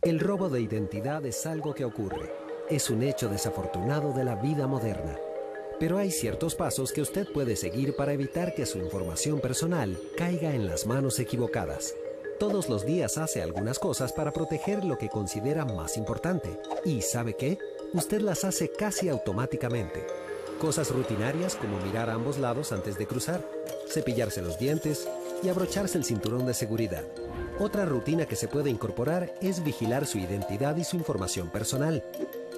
El robo de identidad es algo que ocurre. Es un hecho desafortunado de la vida moderna. Pero hay ciertos pasos que usted puede seguir para evitar que su información personal caiga en las manos equivocadas. Todos los días hace algunas cosas para proteger lo que considera más importante. ¿Y sabe qué? Usted las hace casi automáticamente. Cosas rutinarias como mirar a ambos lados antes de cruzar, cepillarse los dientes y abrocharse el cinturón de seguridad. Otra rutina que se puede incorporar es vigilar su identidad y su información personal.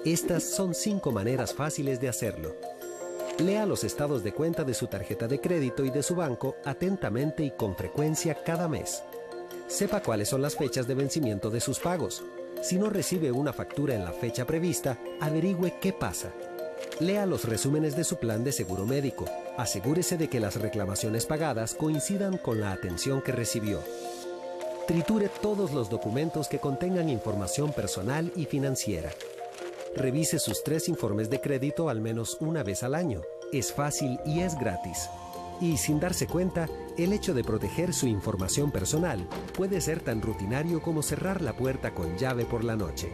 Estas son 5 maneras fáciles de hacerlo. Lea los estados de cuenta de su tarjeta de crédito y de su banco atentamente y con frecuencia cada mes. Sepa cuáles son las fechas de vencimiento de sus pagos. Si no recibe una factura en la fecha prevista, averigüe qué pasa. Lea los resúmenes de su plan de seguro médico. Asegúrese de que las reclamaciones pagadas coincidan con la atención que recibió. Triture todos los documentos que contengan información personal y financiera. Revise sus 3 informes de crédito al menos una vez al año. Es fácil y es gratis. Y sin darse cuenta, el hecho de proteger su información personal puede ser tan rutinario como cerrar la puerta con llave por la noche.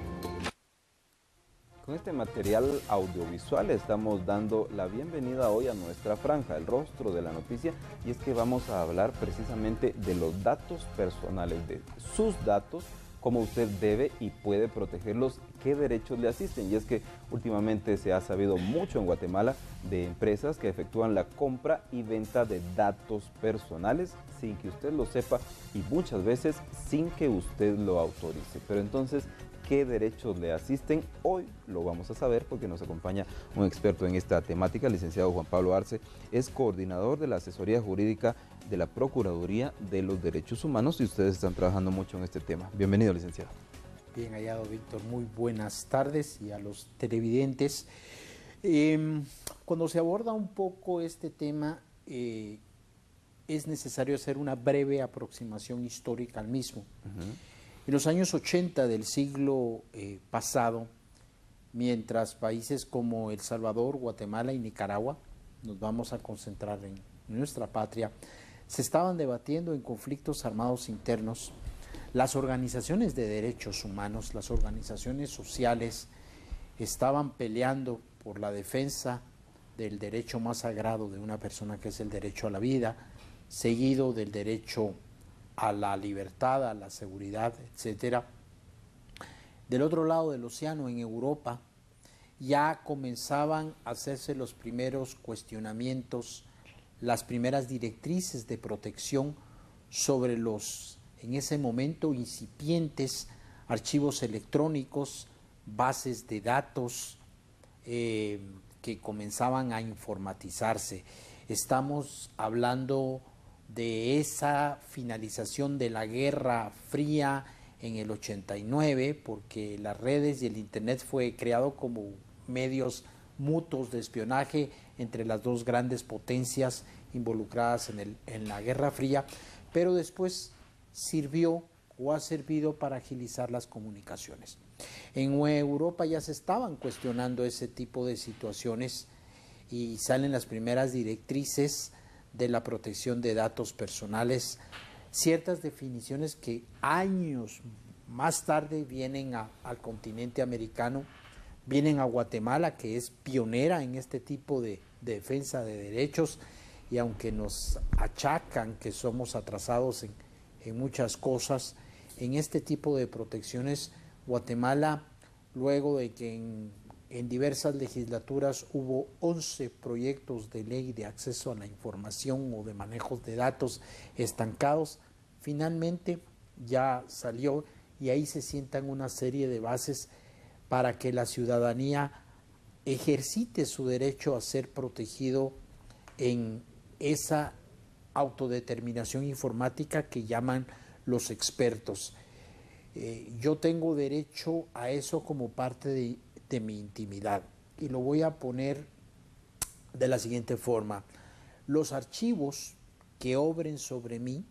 Con este material audiovisual estamos dando la bienvenida hoy a nuestra franja, el rostro de la noticia, y es que vamos a hablar precisamente de los datos personales, de sus datos, cómo usted debe y puede protegerlos, qué derechos le asisten. Y es que últimamente se ha sabido mucho en Guatemala de empresas que efectúan la compra y venta de datos personales sin que usted lo sepa y muchas veces sin que usted lo autorice. Pero entonces, ¿qué derechos le asisten? Hoy lo vamos a saber porque nos acompaña un experto en esta temática, el licenciado Juan Pablo Arce, es coordinador de la asesoría jurídica de la Procuraduría de los Derechos Humanos y ustedes están trabajando mucho en este tema. Bienvenido, licenciado. Bien hallado, Víctor. Muy buenas tardes y a los televidentes. Cuando se aborda un poco este tema, es necesario hacer una breve aproximación histórica al mismo. En los años 80 del siglo pasado, mientras países como El Salvador, Guatemala y Nicaragua, nos vamos a concentrar en nuestra patria, se estaban debatiendo en conflictos armados internos, las organizaciones de derechos humanos, las organizaciones sociales, estaban peleando por la defensa del derecho más sagrado de una persona, que es el derecho a la vida, seguido del derecho a la libertad, a la seguridad, etcétera. Del otro lado del océano, en Europa, ya comenzaban a hacerse los primeros cuestionamientos, las primeras directrices de protección sobre los, en ese momento, incipientes archivos electrónicos, bases de datos que comenzaban a informatizarse. Estamos hablando de esa finalización de la Guerra Fría en el 89, porque las redes y el Internet fue creado como medios mutuos de espionaje entre las dos grandes potencias involucradas en la Guerra Fría, pero después sirvió o ha servido para agilizar las comunicaciones. En Europa ya se estaban cuestionando ese tipo de situaciones y salen las primeras directrices de la protección de datos personales, ciertas definiciones que años más tarde vienen al continente americano, vienen a Guatemala, que es pionera en este tipo de defensa de derechos, y aunque nos achacan que somos atrasados en muchas cosas, en este tipo de protecciones, Guatemala, luego de que en diversas legislaturas hubo 11 proyectos de ley de acceso a la información o de manejos de datos estancados, finalmente ya salió y ahí se sientan una serie de bases para que la ciudadanía ejercite su derecho a ser protegido en esa autodeterminación informática que llaman los expertos. Yo tengo derecho a eso como parte de mi intimidad y lo voy a poner de la siguiente forma. Los archivos que obren sobre mí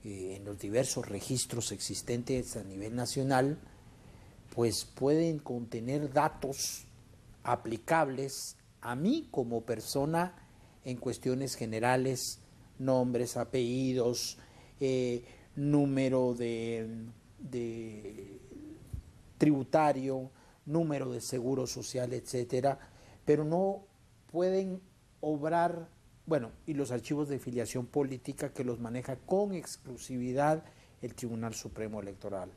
en los diversos registros existentes a nivel nacional, pues pueden contener datos aplicables a mí como persona en cuestiones generales, nombres, apellidos, número de tributario, número de seguro social, etcétera, pero no pueden obrar, bueno, y los archivos de filiación política que los maneja con exclusividad el Tribunal Supremo Electoral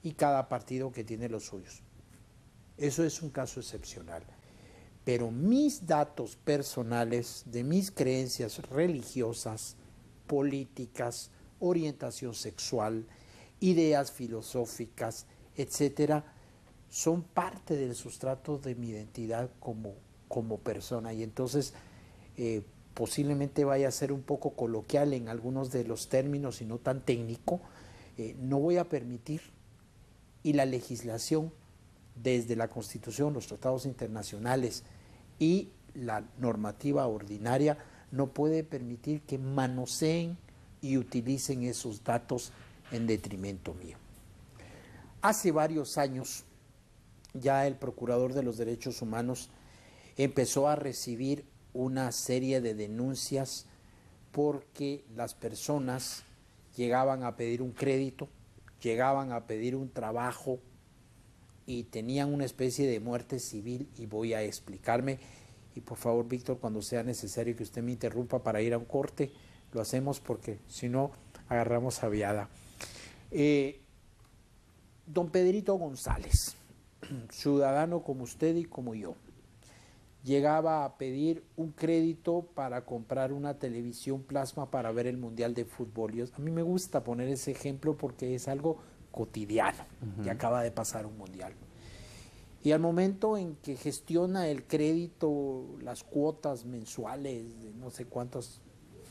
y cada partido que tiene los suyos. Eso es un caso excepcional. Pero mis datos personales de mis creencias religiosas, políticas, orientación sexual, ideas filosóficas, etcétera, son parte del sustrato de mi identidad como persona. Y entonces posiblemente vaya a ser un poco coloquial en algunos de los términos y no tan técnico. No voy a permitir, y la legislación desde la Constitución, los tratados internacionales y la normativa ordinaria no puede permitir que manoseen y utilicen esos datos en detrimento mío. Hace varios años ya el Procurador de los Derechos Humanos empezó a recibir una serie de denuncias porque las personas llegaban a pedir un crédito, llegaban a pedir un trabajo y tenían una especie de muerte civil, y voy a explicarme. Y por favor, Víctor, cuando sea necesario que usted me interrumpa para ir a un corte, lo hacemos, porque si no, agarramos aviada. Don Pedrito González, ciudadano como usted y como yo, llegaba a pedir un crédito para comprar una televisión plasma para ver el Mundial de Fútbol. A mí me gusta poner ese ejemplo porque es algo cotidiano, que acaba de pasar un Mundial. Y al momento en que gestiona el crédito, las cuotas mensuales de no sé cuántos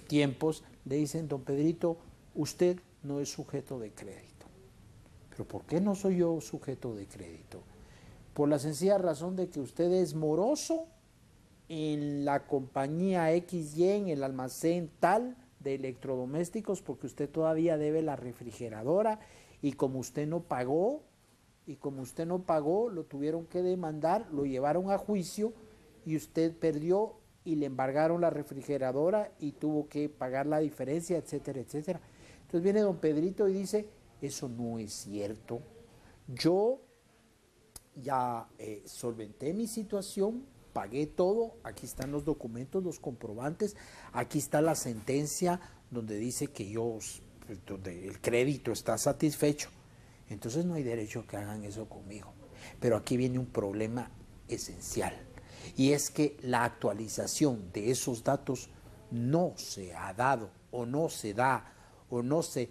tiempos, le dicen: don Pedrito, usted no es sujeto de crédito. ¿Pero por qué no soy yo sujeto de crédito? Por la sencilla razón de que usted es moroso en la compañía XY, en el almacén tal de electrodomésticos, porque usted todavía debe la refrigeradora, y como usted no pagó, lo tuvieron que demandar, lo llevaron a juicio y usted perdió y le embargaron la refrigeradora y tuvo que pagar la diferencia, etcétera, etcétera. Entonces viene don Pedrito y dice: eso no es cierto. Yo ya solventé mi situación, pagué todo, aquí están los documentos, los comprobantes, aquí está la sentencia donde dice que donde el crédito está satisfecho. Entonces no hay derecho a que hagan eso conmigo. Pero aquí viene un problema esencial, y es que la actualización de esos datos no se ha dado, o no se da, o no se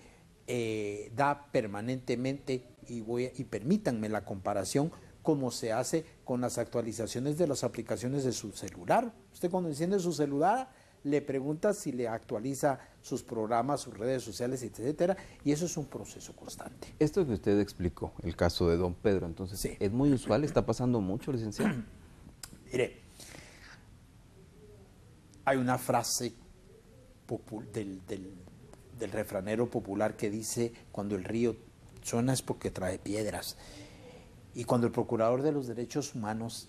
da permanentemente, y permítanme la comparación, como se hace con las actualizaciones de las aplicaciones de su celular. Usted cuando enciende su celular le pregunta si le actualiza sus programas, sus redes sociales, etcétera, y eso es un proceso constante. Esto que usted explicó, el caso de don Pedro, entonces, sí, ¿es muy usual? ¿Está pasando mucho, licenciado? Mire, hay una frase del refranero popular que dice: cuando el río suena es porque trae piedras. Y cuando el Procurador de los Derechos Humanos,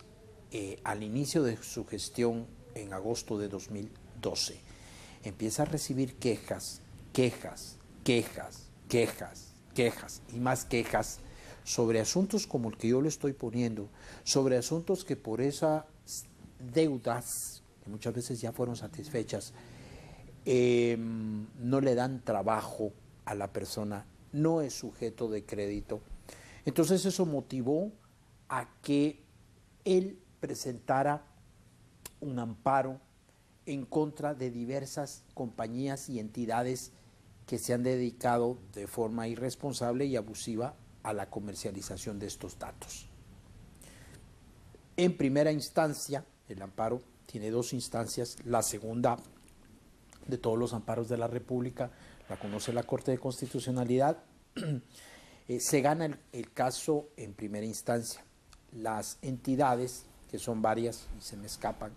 al inicio de su gestión, en agosto de 2012, empieza a recibir quejas y más quejas sobre asuntos como el que yo le estoy poniendo, sobre asuntos que por esas deudas, que muchas veces ya fueron satisfechas, no le dan trabajo a la persona, no es sujeto de crédito. Entonces eso motivó a que él presentara un amparo en contra de diversas compañías y entidades que se han dedicado de forma irresponsable y abusiva a la comercialización de estos datos. En primera instancia, el amparo tiene dos instancias. La segunda de todos los amparos de la República la conoce la Corte de Constitucionalidad. Se gana el caso en primera instancia. Las entidades, que son varias y se me escapan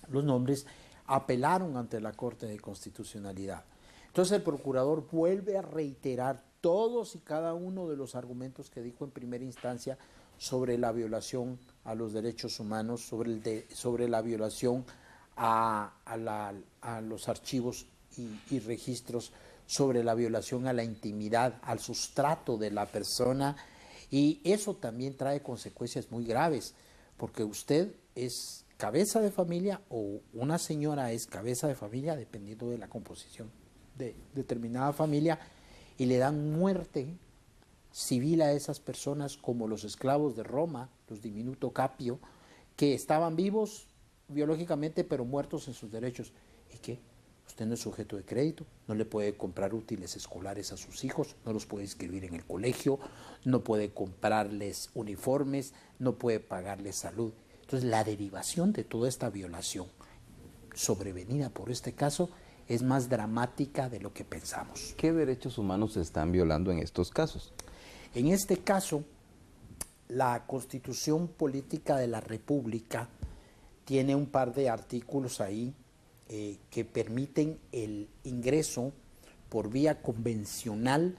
los nombres, apelaron ante la Corte de Constitucionalidad. Entonces el procurador vuelve a reiterar todos y cada uno de los argumentos que dijo en primera instancia sobre la violación a los derechos humanos, sobre la violación a los archivos y registros, sobre la violación a la intimidad, al sustrato de la persona, Y eso también trae consecuencias muy graves, porque usted es cabeza de familia o una señora es cabeza de familia, dependiendo de la composición de determinada familia, y le dan muerte civil a esas personas como los esclavos de Roma, los diminuto capio, que estaban vivos biológicamente pero muertos en sus derechos. ¿Y qué? Usted no es sujeto de crédito, no le puede comprar útiles escolares a sus hijos, no los puede inscribir en el colegio, no puede comprarles uniformes, no puede pagarles salud. Entonces, la derivación de toda esta violación sobrevenida por este caso es más dramática de lo que pensamos. ¿Qué derechos humanos se están violando en estos casos? En este caso, la Constitución Política de la República tiene un par de artículos ahí que permiten el ingreso por vía convencional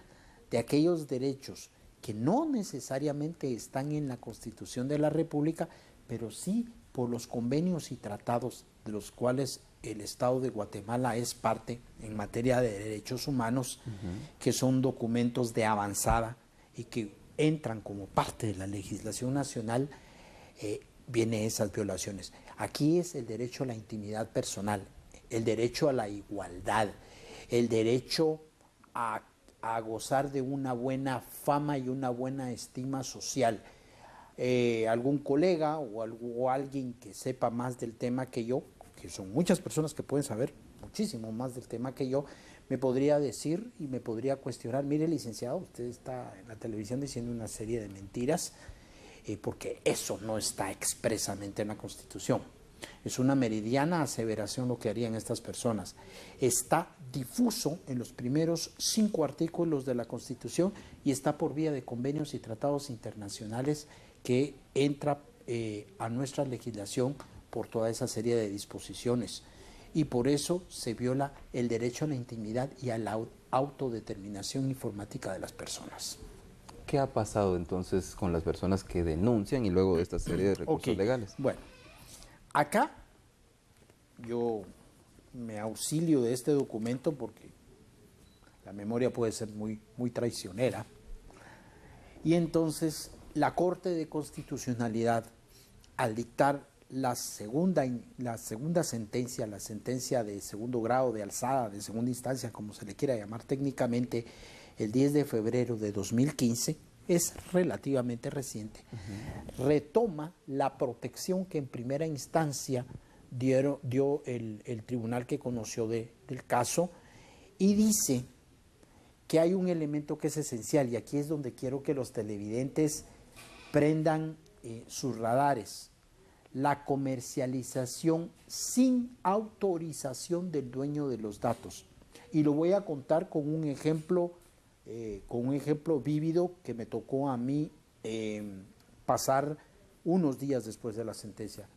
de aquellos derechos que no necesariamente están en la Constitución de la República, pero sí por los convenios y tratados de los cuales el Estado de Guatemala es parte en materia de derechos humanos, que son documentos de avanzada y que entran como parte de la legislación nacional, vienen esas violaciones. Aquí es el derecho a la intimidad personal, el derecho a la igualdad, el derecho a gozar de una buena fama y una buena estima social. Algún colega o alguien que sepa más del tema que yo, que son muchas personas que pueden saber muchísimo más del tema que yo, me podría decir y me podría cuestionar: mire, licenciado, usted está en la televisión diciendo una serie de mentiras, porque eso no está expresamente en la Constitución. Es una meridiana aseveración lo que harían estas personas. Está difuso en los primeros 5 artículos de la Constitución y está por vía de convenios y tratados internacionales que entra a nuestra legislación por toda esa serie de disposiciones. Y por eso se viola el derecho a la intimidad y a la autodeterminación informática de las personas. ¿Qué ha pasado entonces con las personas que denuncian y luego de esta serie de recursos legales? Bueno, acá yo me auxilio de este documento porque la memoria puede ser muy traicionera. Y entonces la Corte de Constitucionalidad, al dictar la segunda sentencia, la sentencia de segundo grado de alzada, de segunda instancia, como se le quiera llamar técnicamente, el 10 de febrero de 2015, es relativamente reciente, retoma la protección que en primera instancia dio el tribunal que conoció del caso, y dice que hay un elemento que es esencial, y aquí es donde quiero que los televidentes prendan sus radares: la comercialización sin autorización del dueño de los datos. Y lo voy a contar con un ejemplo vívido que me tocó a mí pasar unos días después de la sentencia.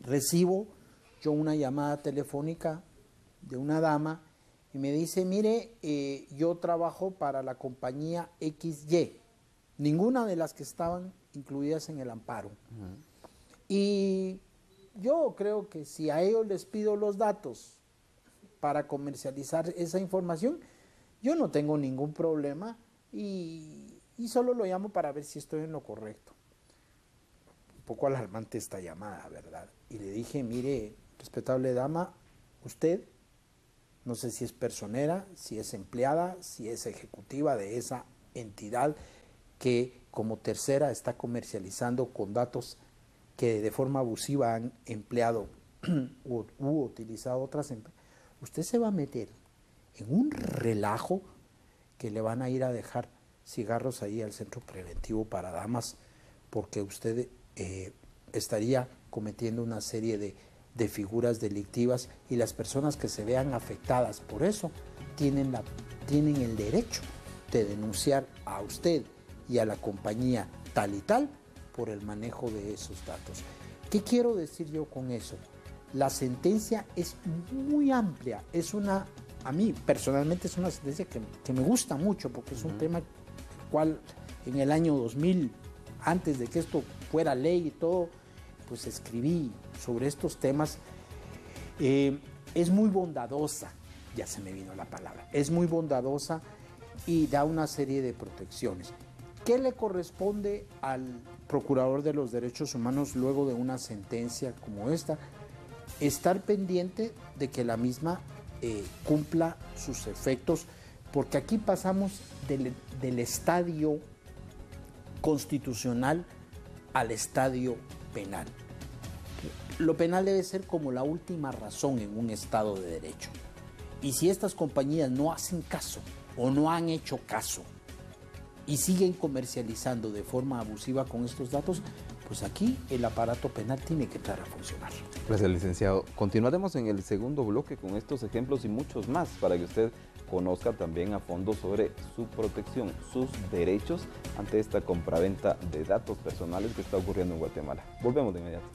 Recibo yo una llamada telefónica de una dama y me dice: mire, yo trabajo para la compañía XY, ninguna de las que estaban incluidas en el amparo. Y yo creo que si a ellos les pido los datos para comercializar esa información, yo no tengo ningún problema y solo lo llamo para ver si estoy en lo correcto. Un poco alarmante esta llamada, ¿verdad? Y le dije: mire, respetable dama, usted, no sé si es personera, si es empleada, si es ejecutiva de esa entidad que como tercera está comercializando con datos que de forma abusiva han empleado u utilizado otras empresas. Usted se va a meter en un relajo que le van a ir a dejar cigarros ahí al centro preventivo para damas, porque usted estaría cometiendo una serie de figuras delictivas, y las personas que se vean afectadas por eso tienen el derecho de denunciar a usted y a la compañía tal y tal por el manejo de esos datos. ¿Qué quiero decir yo con eso? La sentencia es muy amplia, a mí personalmente es una sentencia que me gusta mucho, porque es un tema cual en el año 2000, antes de que esto fuera ley y todo, pues escribí sobre estos temas. Es muy bondadosa, ya se me vino la palabra, es muy bondadosa y da una serie de protecciones. ¿Qué le corresponde al Procurador de los Derechos Humanos luego de una sentencia como esta? Estar pendiente de que la misma cumpla sus efectos, porque aquí pasamos del estadio constitucional al estadio penal. Lo penal debe ser como la última razón en un Estado de Derecho. Y si estas compañías no hacen caso o no han hecho caso y siguen comercializando de forma abusiva con estos datos, pues aquí el aparato penal tiene que entrar a funcionar. Gracias, licenciado. Continuaremos en el segundo bloque con estos ejemplos y muchos más para que usted conozca también a fondo sobre su protección, sus derechos ante esta compraventa de datos personales que está ocurriendo en Guatemala. Volvemos de inmediato.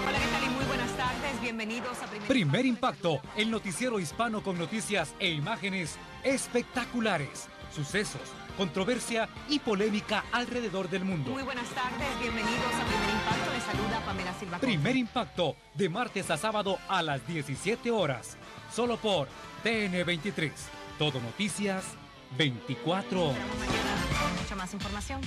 Hola, ¿qué tal? Y muy buenas tardes. Bienvenidos a Primer Impacto, el noticiero hispano con noticias e imágenes espectaculares, sucesos, controversia y polémica alrededor del mundo. Muy buenas tardes. Bienvenidos a Primer Impacto. Les saluda Pamela Silva. Primer Impacto, de martes a sábado a las 17 horas, solo por TN23. Todo noticias, 24 horas. Esperamos mañana mucha más información.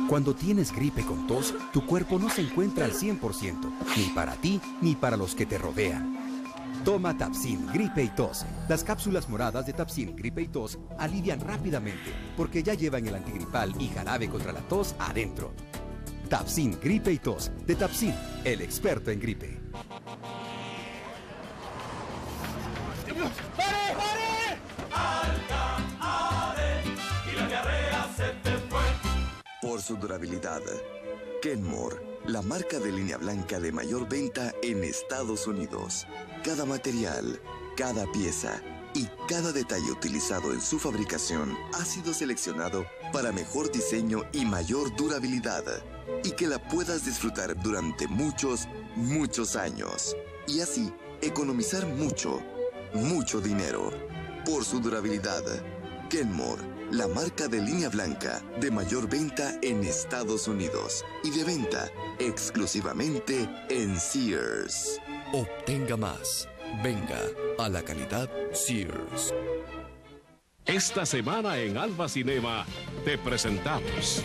Cuando tienes gripe con tos, tu cuerpo no se encuentra al 100%, ni para ti ni para los que te rodean. Toma Tapsin Gripe y Tos. Las cápsulas moradas de Tapsin Gripe y Tos alivian rápidamente porque ya llevan el antigripal y jarabe contra la tos adentro. Tapsin Gripe y Tos, de Tapsin, el experto en gripe. ¡Pare, pare! Alta, y la diarrea se te fue. Por su durabilidad, Kenmore, la marca de línea blanca de mayor venta en Estados Unidos. Cada material, cada pieza y cada detalle utilizado en su fabricación ha sido seleccionado para mejor diseño y mayor durabilidad, y que la puedas disfrutar durante muchos, muchos años. Y así, economizar mucho dinero. Por su durabilidad, Kenmore, la marca de línea blanca de mayor venta en Estados Unidos y de venta exclusivamente en Sears. Obtenga más. Venga a la calidad Sears. Esta semana en Alba Cinema te presentamos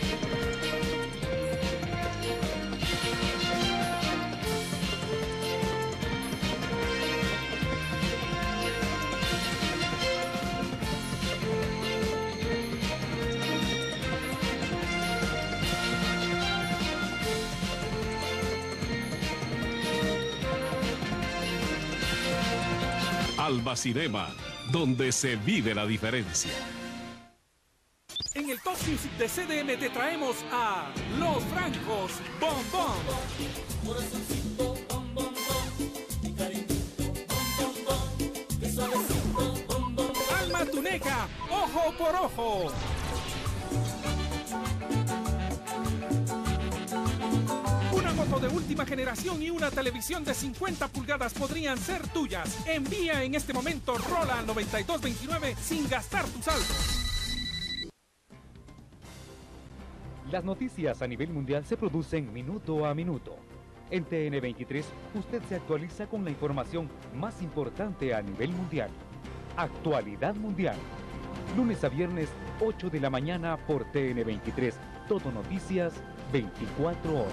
Alba Cinema, donde se vive la diferencia. En el Top Music de CDN te traemos a Los Francos Bombón. Corazoncito, bom, bom, bom. Mi cariñito, bom, bom, bom. Qué suavecito, bom, bom, bom. Alma Tuneca, Ojo por Ojo. Una moto de última generación y una televisión de 50 pulgadas podrían ser tuyas. Envía en este momento Rola al 9229 sin gastar tu saldo. Las noticias a nivel mundial se producen minuto a minuto. En TN23 usted se actualiza con la información más importante a nivel mundial. Actualidad Mundial. Lunes a viernes, 8 de la mañana por TN23. Todo noticias, 24 horas.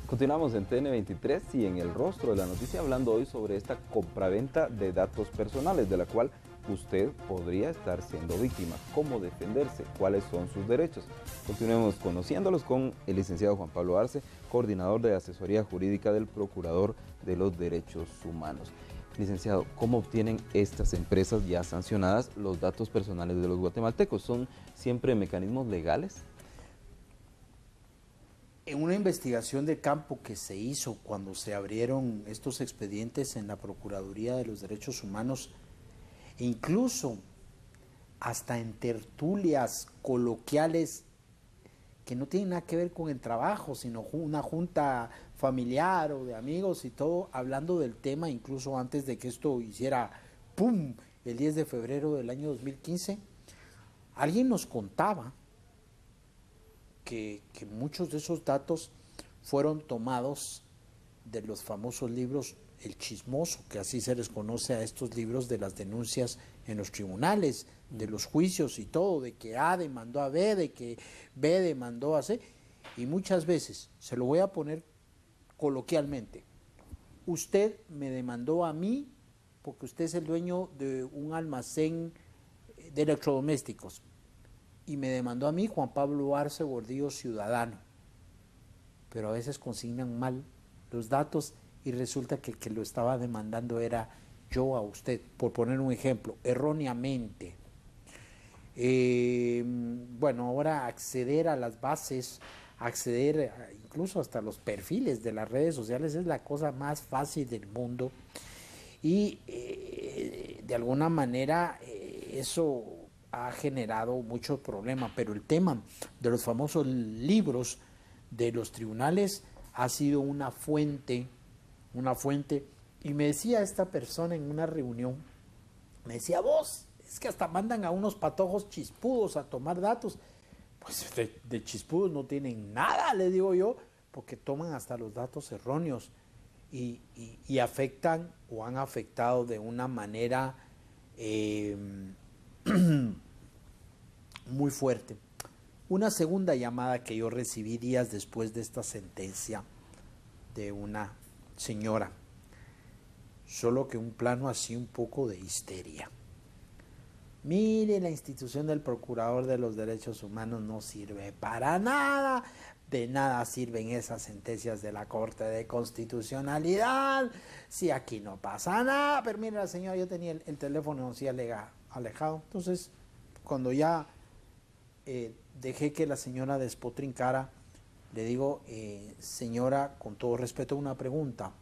Continuamos en TN23 y en el rostro de la noticia, hablando hoy sobre esta compraventa de datos personales de la cual usted podría estar siendo víctima. ¿Cómo defenderse? ¿Cuáles son sus derechos? Continuemos conociéndolos con el licenciado Juan Pablo Arce, coordinador de asesoría jurídica del Procurador de los Derechos Humanos. Licenciado, ¿cómo obtienen estas empresas ya sancionadas los datos personales de los guatemaltecos? ¿Son siempre mecanismos legales? En una investigación de campo que se hizo cuando se abrieron estos expedientes en la Procuraduría de los Derechos Humanos, e incluso hasta en tertulias coloquiales que no tienen nada que ver con el trabajo, sino una junta familiar o de amigos y todo, hablando del tema, incluso antes de que esto hiciera ¡pum! El 10 de febrero del año 2015, alguien nos contaba que muchos de esos datos fueron tomados de los famosos libros El Chismoso, que así se les conoce a estos libros de las denuncias en los tribunales, de los juicios y todo, de que A demandó a B, de que B demandó a C, y muchas veces, se lo voy a poner coloquialmente, usted me demandó a mí porque usted es el dueño de un almacén de electrodomésticos, y me demandó a mí Juan Pablo Arce Gordillo, ciudadano, pero a veces consignan mal los datos y resulta que el que lo estaba demandando era yo a usted, por poner un ejemplo, erróneamente. Bueno, ahora acceder a las bases, acceder incluso hasta los perfiles de las redes sociales es la cosa más fácil del mundo y de alguna manera eso ha generado muchos problemas, pero el tema de los famosos libros de los tribunales ha sido una fuente, y me decía esta persona en una reunión, me decía, vos, es que hasta mandan a unos patojos chispudos a tomar datos. Pues de chispudos no tienen nada, le digo yo, porque toman hasta los datos erróneos y afectan o han afectado de una manera muy fuerte. Una segunda llamada que yo recibí días después de esta sentencia de una señora, solo que un plano así un poco de histeria. Mire, la institución del Procurador de los Derechos Humanos no sirve para nada, de nada sirven esas sentencias de la Corte de Constitucionalidad, si aquí no pasa nada. Pero mire, la señora, yo tenía el teléfono así alejado, entonces cuando ya dejé que la señora despotrincara, le digo, señora, con todo respeto, una pregunta.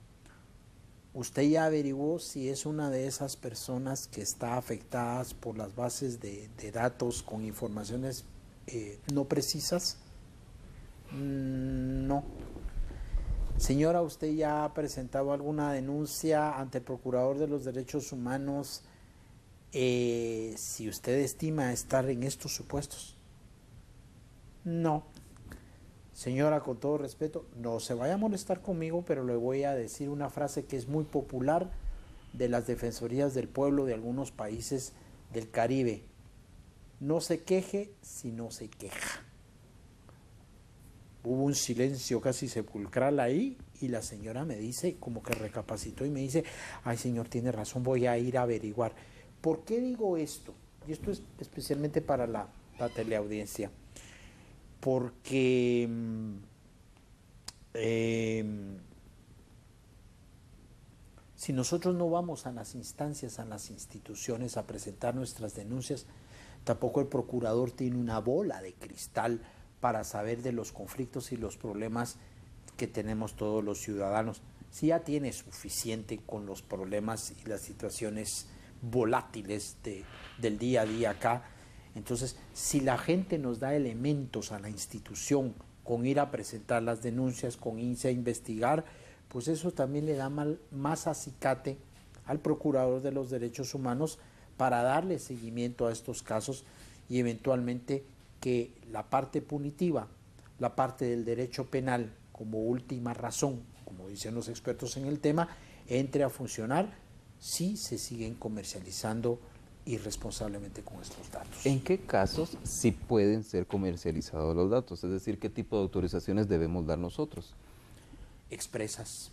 ¿Usted ya averiguó si es una de esas personas que está afectadas por las bases de datos con informaciones no precisas? No. Señora, ¿usted ya ha presentado alguna denuncia ante el Procurador de los Derechos Humanos si usted estima estar en estos supuestos? No. Señora, con todo respeto, no se vaya a molestar conmigo, pero le voy a decir una frase que es muy popular de las defensorías del pueblo de algunos países del Caribe. No se queje si no se queja. Hubo un silencio casi sepulcral ahí y la señora me dice, como que recapacitó y me dice, ay señor, tiene razón, voy a ir a averiguar. ¿Por qué digo esto? Y esto es especialmente para la teleaudiencia. Porque si nosotros no vamos a las instancias, a las instituciones a presentar nuestras denuncias, tampoco el procurador tiene una bola de cristal para saber de los conflictos y los problemas que tenemos todos los ciudadanos. Si ya tiene suficiente con los problemas y las situaciones volátiles del día a día acá, entonces, si la gente nos da elementos a la institución con ir a presentar las denuncias, con irse a investigar, pues eso también le da más acicate al Procurador de los Derechos Humanos para darle seguimiento a estos casos y eventualmente que la parte punitiva, la parte del derecho penal como última razón, como dicen los expertos en el tema, entre a funcionar si se siguen comercializando irresponsablemente con estos datos. ¿En qué casos sí pueden ser comercializados los datos? Es decir, ¿qué tipo de autorizaciones debemos dar nosotros? Expresas.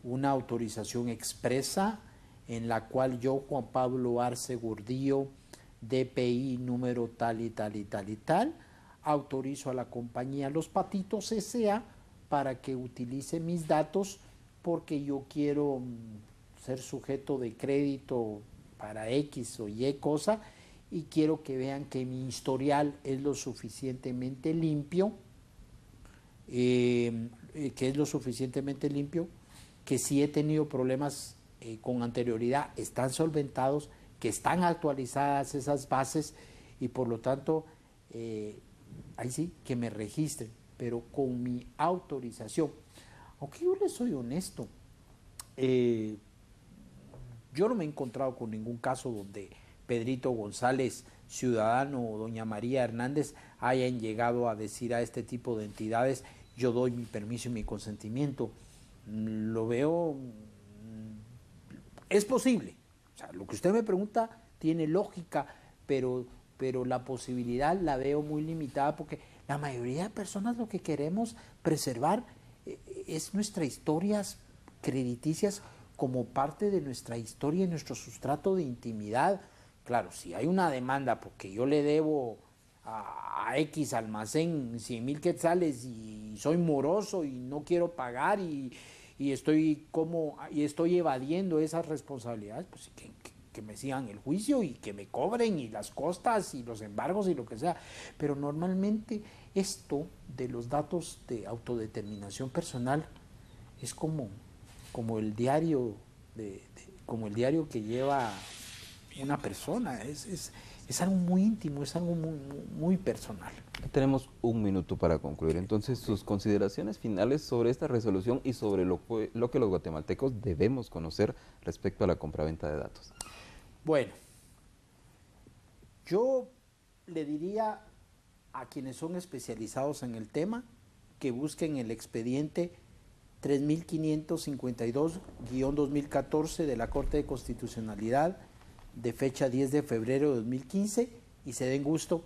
Una autorización expresa en la cual yo, Juan Pablo Arce Gordillo, DPI número tal y tal y tal y tal, autorizo a la compañía Los Patitos S.A. para que utilice mis datos porque yo quiero ser sujeto de crédito para X o Y cosa y quiero que vean que mi historial es lo suficientemente limpio, que si he tenido problemas con anterioridad están solventados, que están actualizadas esas bases y por lo tanto ahí sí, que me registren, pero con mi autorización. Aunque yo les soy honesto, yo no me he encontrado con ningún caso donde Pedrito González, ciudadano, o doña María Hernández hayan llegado a decir a este tipo de entidades: yo doy mi permiso y mi consentimiento. Lo veo, es posible. O sea, lo que usted me pregunta tiene lógica, pero la posibilidad la veo muy limitada, porque la mayoría de personas lo que queremos preservar es nuestras historias crediticias como parte de nuestra historia y nuestro sustrato de intimidad. Claro, si hay una demanda porque yo le debo a X almacén 100,000 quetzales y soy moroso y no quiero pagar y estoy evadiendo esas responsabilidades, pues que me sigan el juicio y que me cobren, y las costas y los embargos y lo que sea. Pero normalmente esto de los datos de autodeterminación personal es como el diario como el diario que lleva una persona. Es algo muy íntimo, es algo muy personal. Tenemos un minuto para concluir. Entonces, sus consideraciones finales sobre esta resolución y sobre lo que los guatemaltecos debemos conocer respecto a la compraventa de datos. Bueno, yo le diría a quienes son especializados en el tema que busquen el expediente 3552-2014 de la Corte de Constitucionalidad, de fecha 10 de febrero de 2015, y se den gusto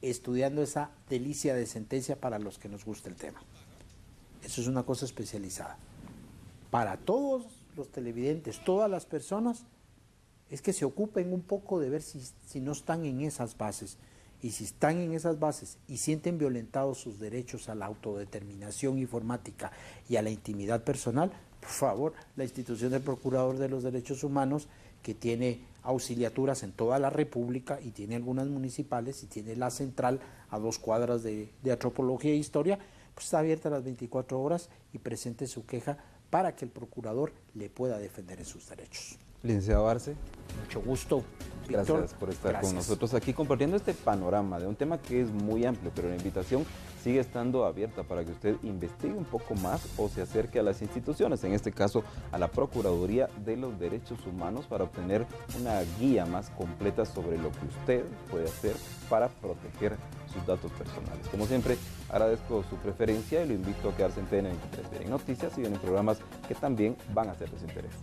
estudiando esa delicia de sentencia para los que nos gusta el tema. Eso es una cosa especializada. Para todos los televidentes, todas las personas, es que se ocupen un poco de ver si no están en esas bases. Y si están en esas bases y sienten violentados sus derechos a la autodeterminación informática y a la intimidad personal, por favor, la institución del Procurador de los Derechos Humanos, que tiene auxiliaturas en toda la República y tiene algunas municipales y tiene la central a 2 cuadras de Antropología e Historia, pues está abierta las 24 horas y presente su queja para que el Procurador le pueda defender en sus derechos. Licenciado Arce. Mucho gusto, Víctor. Gracias por estar con nosotros aquí compartiendo este panorama de un tema que es muy amplio, pero la invitación sigue estando abierta para que usted investigue un poco más o se acerque a las instituciones, en este caso a la Procuraduría de los Derechos Humanos, para obtener una guía más completa sobre lo que usted puede hacer para proteger sus datos personales. Como siempre, agradezco su preferencia y lo invito a quedarse en TN23. Vienen noticias y vienen programas que también van a ser de su interés.